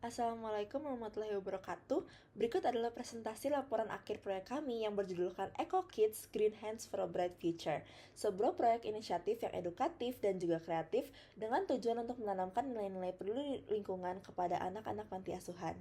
Assalamualaikum warahmatullahi wabarakatuh. Berikut adalah presentasi laporan akhir proyek kami yang berjudulkan Eco Kids Green Hands for a Bright Future. Sebuah proyek inisiatif yang edukatif dan juga kreatif dengan tujuan untuk menanamkan nilai-nilai peduli lingkungan kepada anak-anak panti asuhan.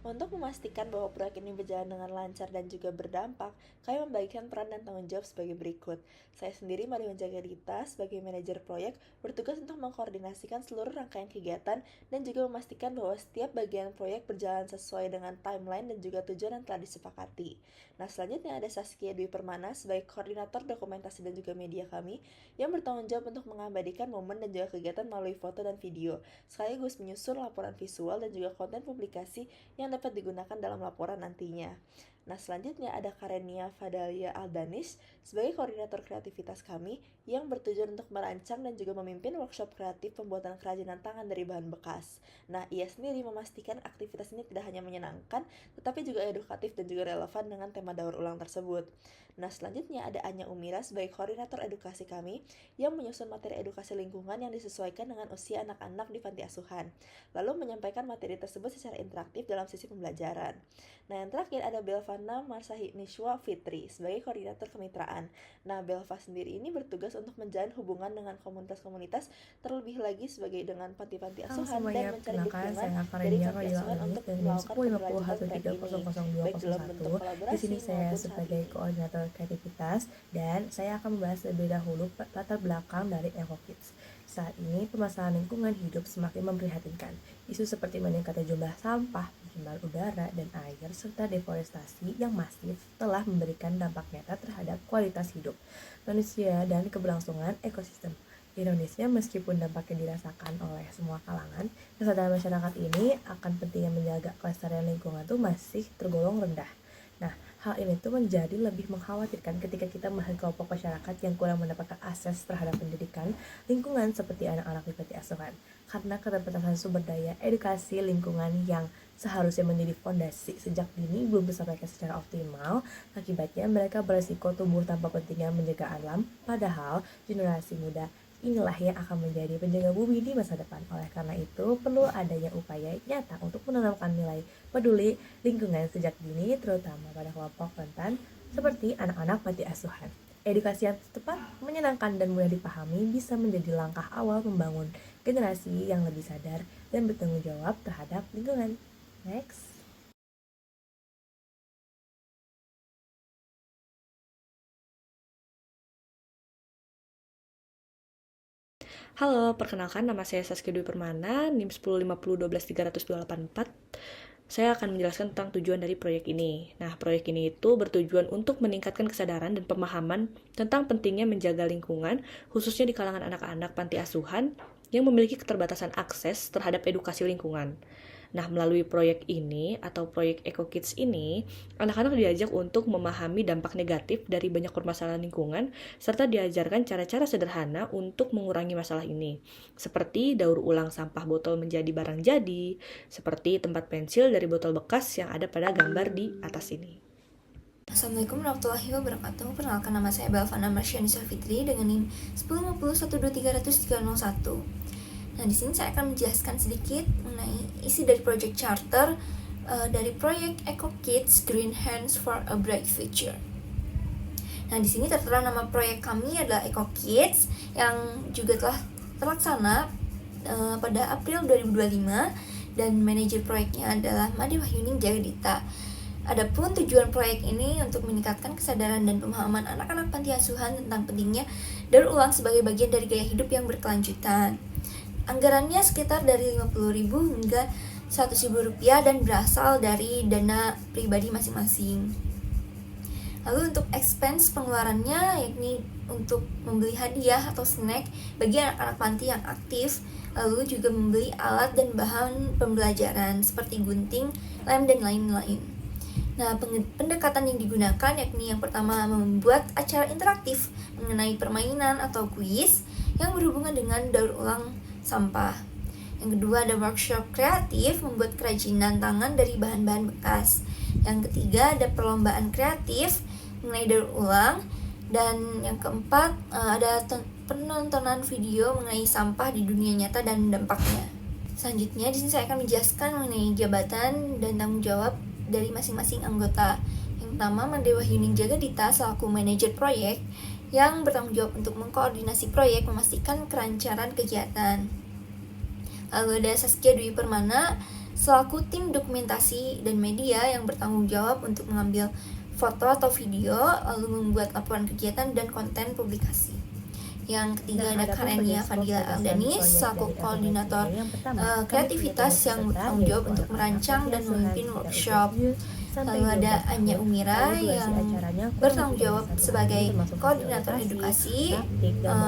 Untuk memastikan bahwa proyek ini berjalan dengan lancar dan juga berdampak, kami membagikan peran dan tanggung jawab sebagai berikut. Saya sendiri, Marion Jagadita, sebagai manajer proyek, bertugas untuk mengkoordinasikan seluruh rangkaian kegiatan dan juga memastikan bahwa setiap bagian proyek berjalan sesuai dengan timeline dan juga tujuan yang telah disepakati. Nah, selanjutnya ada Saskia Dwi Permana sebagai koordinator dokumentasi dan juga media kami yang bertanggung jawab untuk mengabadikan momen dan juga kegiatan melalui foto dan video, sekaligus menyusun laporan visual dan juga konten publikasi yang dapat digunakan dalam laporan nantinya. Nah, selanjutnya ada Karenia Fadalia Aldanis sebagai koordinator kreativitas kami yang bertujuan untuk merancang dan juga memimpin workshop kreatif pembuatan kerajinan tangan dari bahan bekas. Nah, ia sendiri memastikan aktivitas ini tidak hanya menyenangkan, tetapi juga edukatif dan juga relevan dengan tema daur ulang tersebut. Nah, selanjutnya ada Anya Umira sebagai koordinator edukasi kami yang menyusun materi edukasi lingkungan yang disesuaikan dengan usia anak-anak di panti asuhan, lalu menyampaikan materi tersebut secara interaktif dalam sesi pembelajaran. Nah, yang terakhir ada Belvana Marsahinishwa Fitri sebagai koordinator kemitraan. Nah, Belva sendiri ini bertugas untuk menjalin hubungan dengan komunitas-komunitas, terlebih lagi sebagai dengan panti-panti Halo asuhan semuanya, dan mencari perkenalkan dukungan saya dari Karenia panti Fadila asuhan Aldanis untuk dari melakukan keberlanjutan proyek ini, baik dalam bentuk 10.50 kolaborasi Di sini saya maupun sebagai saat ini. koordinator kreativitas dan saya akan membahas lebih dahulu latar belakang dari Eco Kids. Saat ini permasalahan lingkungan hidup semakin memprihatinkan. Isu seperti meningkatnya jumlah sampah, pencemaran udara dan air serta deforestasi yang masif telah memberikan dampak nyata terhadap kualitas hidup manusia dan keberlangsungan ekosistem. Di Indonesia, meskipun dampaknya dirasakan oleh semua kalangan, kesadaran masyarakat ini akan pentingnya menjaga kelestarian lingkungan itu masih tergolong rendah. Nah, hal ini tuh menjadi lebih mengkhawatirkan ketika kita melihat kelompok masyarakat yang kurang mendapatkan akses terhadap pendidikan lingkungan seperti anak-anak di panti asuhan. Karena keterbatasan sumber daya edukasi lingkungan yang seharusnya menjadi fondasi sejak dini belum tersampaikan secara optimal, akibatnya mereka beresiko tumbuh tanpa pentingnya menjaga alam, padahal generasi muda inilah yang akan menjadi penjaga bumi di masa depan. Oleh karena itu, perlu adanya upaya nyata untuk menanamkan nilai peduli lingkungan sejak dini, terutama pada kelompok rentan seperti anak-anak panti asuhan. Edukasi yang tepat, menyenangkan, dan mudah dipahami bisa menjadi langkah awal membangun generasi yang lebih sadar dan bertanggung jawab terhadap lingkungan. Next. Halo, perkenalkan nama saya Saskia Dwi Permana, NIM 1050123024. Saya akan menjelaskan tentang tujuan dari proyek ini. Nah, proyek ini itu bertujuan untuk meningkatkan kesadaran dan pemahaman tentang pentingnya menjaga lingkungan, khususnya di kalangan anak-anak panti asuhan yang memiliki keterbatasan akses terhadap edukasi lingkungan. Nah, melalui proyek ini atau proyek Eco Kids ini, anak-anak diajak untuk memahami dampak negatif dari banyak permasalahan lingkungan serta diajarkan cara-cara sederhana untuk mengurangi masalah ini, seperti daur ulang sampah botol menjadi barang jadi, seperti tempat pensil dari botol bekas yang ada pada gambar di atas ini. Assalamualaikum warahmatullahi wabarakatuh. Perkenalkan, nama saya Belvana Marsahinishwa Fitri dengan NIM 1050123001. Nah, di sini saya akan menjelaskan sedikit mengenai isi dari Project Charter dari proyek Eco Kids Green Hands for a Bright Future. Nah, di sini tertera nama proyek kami adalah Eco Kids yang juga telah terlaksana pada April 2025 dan manajer proyeknya adalah Made Wahyuning Jagadita. Adapun tujuan proyek ini untuk meningkatkan kesadaran dan pemahaman anak-anak panti asuhan tentang pentingnya daur ulang sebagai bagian dari gaya hidup yang berkelanjutan. Anggarannya sekitar dari Rp50.000 hingga Rp100.000 dan berasal dari dana pribadi masing-masing. Lalu untuk expense pengeluarannya yakni untuk membeli hadiah atau snack bagi anak-anak panti yang aktif, lalu juga membeli alat dan bahan pembelajaran seperti gunting, lem, dan lain-lain. Nah, pendekatan yang digunakan yakni yang pertama membuat acara interaktif mengenai permainan atau kuis yang berhubungan dengan daur ulang sampah. Yang kedua ada workshop kreatif membuat kerajinan tangan dari bahan-bahan bekas. Yang ketiga ada perlombaan kreatif mengenai daur ulang. Dan yang keempat ada penontonan video mengenai sampah di dunia nyata dan dampaknya. Selanjutnya di sini saya akan menjelaskan mengenai jabatan dan tanggung jawab dari masing-masing anggota. Yang pertama, Mandewa Yuning Jagadita selaku manajer proyek yang bertanggung jawab untuk mengkoordinasi proyek, memastikan kelancaran kegiatan. Lalu ada Saskia Dwi Permana selaku tim dokumentasi dan media yang bertanggung jawab untuk mengambil foto atau video, lalu membuat laporan kegiatan dan konten publikasi. Yang ketiga ada Karenia Fadila Aldanis selaku koordinator kreativitas yang bertanggung jawab untuk merancang dan memimpin workshop. Lalu ada Anya Umira yang bertanggung jawab sebagai koordinator edukasi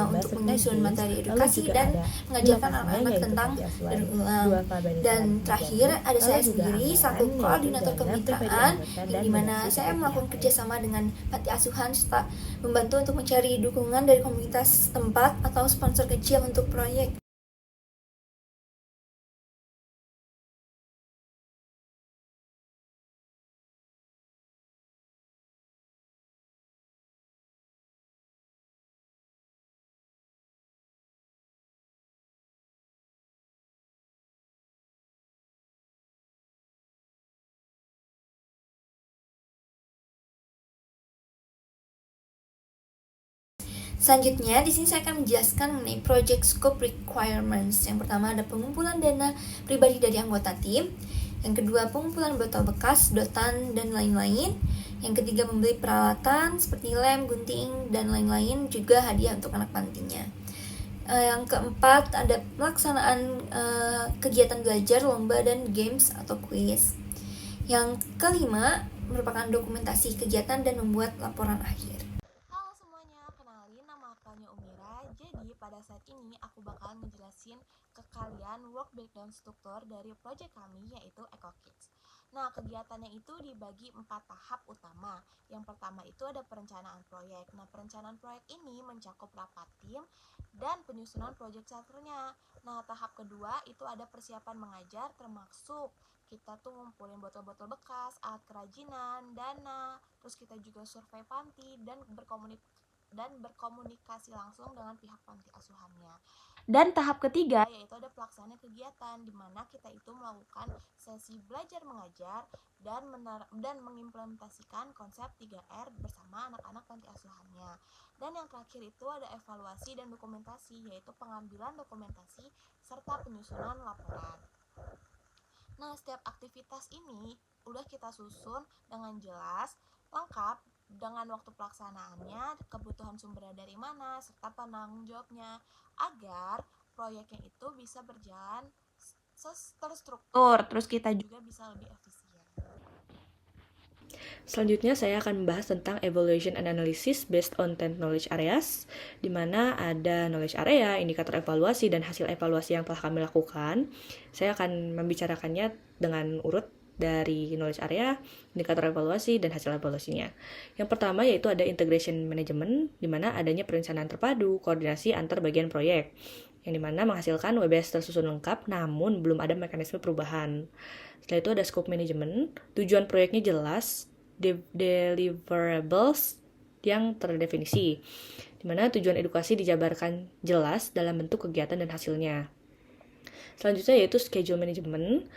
untuk menyusun materi edukasi dan mengajarkan anak-anak tentang berulang. Dan terakhir ada saya sendiri selaku koordinator kemitraan, di mana saya melakukan kerjasama dengan panti asuhan serta membantu untuk mencari dukungan dari komunitas tempat atau sponsor kecil untuk proyek. Selanjutnya, di sini saya akan menjelaskan mengenai project scope requirements. Yang pertama ada pengumpulan dana pribadi dari anggota tim. Yang kedua, pengumpulan botol bekas, sedotan, dan lain-lain. Yang ketiga, membeli peralatan seperti lem, gunting, dan lain-lain, juga hadiah untuk anak pantinya. Yang keempat, ada pelaksanaan kegiatan belajar, lomba, dan games atau quiz. Yang kelima, merupakan dokumentasi kegiatan dan membuat laporan akhir. Halo semuanya, kenalin nama aku Anya Umira. Jadi pada saat ini aku bakal ngejelasin ke kalian work breakdown struktur dari project kami yaitu EcoKids. Nah, kegiatannya itu dibagi 4 tahap utama. Yang pertama itu ada perencanaan proyek. Nah, perencanaan proyek ini mencakup rapat tim dan penyusunan project charternya. Nah, tahap kedua itu ada persiapan mengajar, termasuk kita tuh ngumpulin botol-botol bekas, alat kerajinan, dana, terus kita juga survei panti dan berkomunikasi langsung dengan pihak panti asuhannya. Dan tahap ketiga yaitu ada pelaksanaan kegiatan, di mana kita itu melakukan sesi belajar mengajar dan mengimplementasikan konsep 3R bersama anak-anak panti asuhannya. Dan yang terakhir itu ada evaluasi dan dokumentasi, yaitu pengambilan dokumentasi serta penyusunan laporan. Nah, setiap aktivitas ini udah kita susun dengan jelas, lengkap, dengan waktu pelaksanaannya, kebutuhan sumbernya dari mana, serta penanggung jawabnya, agar proyeknya itu bisa berjalan terstruktur, terus kita juga bisa lebih efisien. Selanjutnya saya akan membahas tentang evaluation and analysis based on 10 knowledge areas, di mana ada knowledge area, indikator evaluasi, dan hasil evaluasi yang telah kami lakukan. Saya akan membicarakannya dengan urut dari knowledge area, indikator evaluasi, dan hasil evaluasinya. Yang pertama yaitu ada integration management, di mana adanya perencanaan terpadu, koordinasi antar bagian proyek, yang dimana menghasilkan WBS tersusun lengkap namun belum ada mekanisme perubahan. Setelah itu ada scope management, tujuan proyeknya jelas, deliverables yang terdefinisi, di mana tujuan edukasi dijabarkan jelas dalam bentuk kegiatan dan hasilnya. Selanjutnya yaitu schedule management,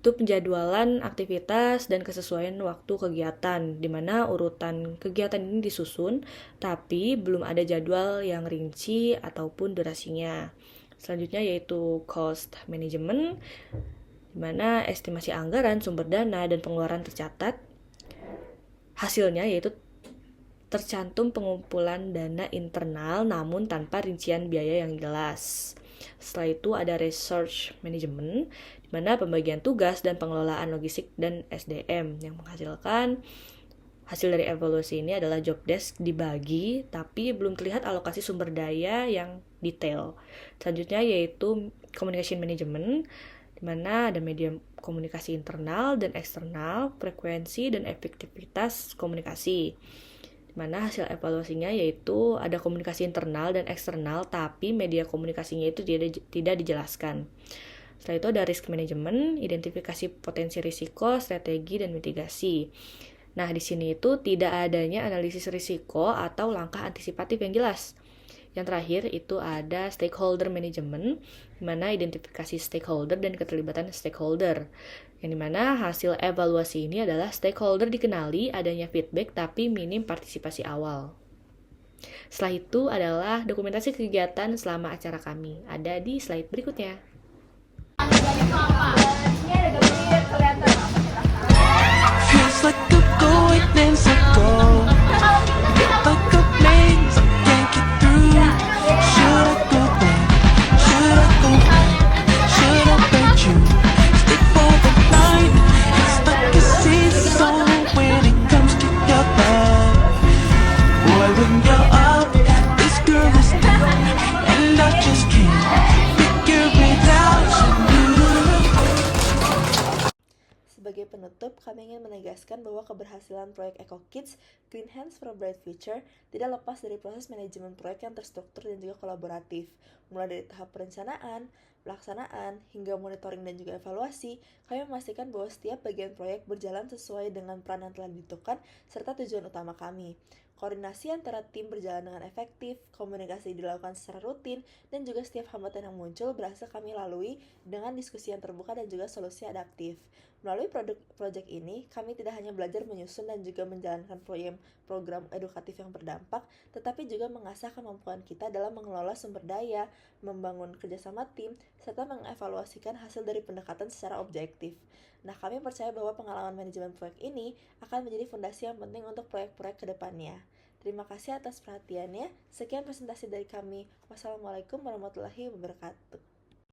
itu penjadwalan aktivitas dan kesesuaian waktu kegiatan, di mana urutan kegiatan ini disusun, tapi belum ada jadwal yang rinci ataupun durasinya. Selanjutnya yaitu cost management, di mana estimasi anggaran, sumber dana, dan pengeluaran tercatat. Hasilnya yaitu tercantum pengumpulan dana internal namun tanpa rincian biaya yang jelas. Setelah itu ada research management, di mana pembagian tugas dan pengelolaan logistik dan SDM, yang menghasilkan hasil dari evaluasi ini adalah job desk dibagi tapi belum terlihat alokasi sumber daya yang detail. Selanjutnya yaitu communication management, di mana ada media komunikasi internal dan eksternal, frekuensi dan efektivitas komunikasi. Di mana hasil evaluasinya yaitu ada komunikasi internal dan eksternal, tapi media komunikasinya itu tidak dijelaskan. Setelah itu ada risk management, identifikasi potensi risiko, strategi, dan mitigasi. Nah, di sini itu tidak adanya analisis risiko atau langkah antisipatif yang jelas. Yang terakhir itu ada stakeholder management, di mana identifikasi stakeholder dan keterlibatan stakeholder. Yang dimana hasil evaluasi ini adalah stakeholder dikenali, adanya feedback tapi minim partisipasi awal. Setelah itu adalah dokumentasi kegiatan selama acara kami. Ada di slide berikutnya. Feels like a coincidence ago. Like a maze, can't get through. Should I go back? Should I go back? Should I bet you? Stick for the night. It's like a seesaw when it comes to your back. Boy, when you're up, this girl is down, and I just can't figure it out. Sebagai penutup, kami ingin menegaskan bahwa keberhasilan proyek Eco Kids Green Hands for a Bright Future tidak lepas dari proses manajemen proyek yang terstruktur dan juga kolaboratif. Mulai dari tahap perencanaan, pelaksanaan, hingga monitoring dan juga evaluasi, kami memastikan bahwa setiap bagian proyek berjalan sesuai dengan peran yang telah ditentukan serta tujuan utama kami. Koordinasi antara tim berjalan dengan efektif, komunikasi dilakukan secara rutin, dan juga setiap hambatan yang muncul berhasil kami lalui dengan diskusi yang terbuka dan juga solusi adaptif. Melalui proyek ini, kami tidak hanya belajar menyusun dan juga menjalankan program edukatif yang berdampak, tetapi juga mengasah kemampuan kita dalam mengelola sumber daya, membangun kerjasama tim, serta mengevaluasikan hasil dari pendekatan secara objektif. Nah, kami percaya bahwa pengalaman manajemen proyek ini akan menjadi fondasi yang penting untuk proyek-proyek ke depannya. Terima kasih atas perhatiannya. Sekian presentasi dari kami. Wassalamualaikum warahmatullahi wabarakatuh.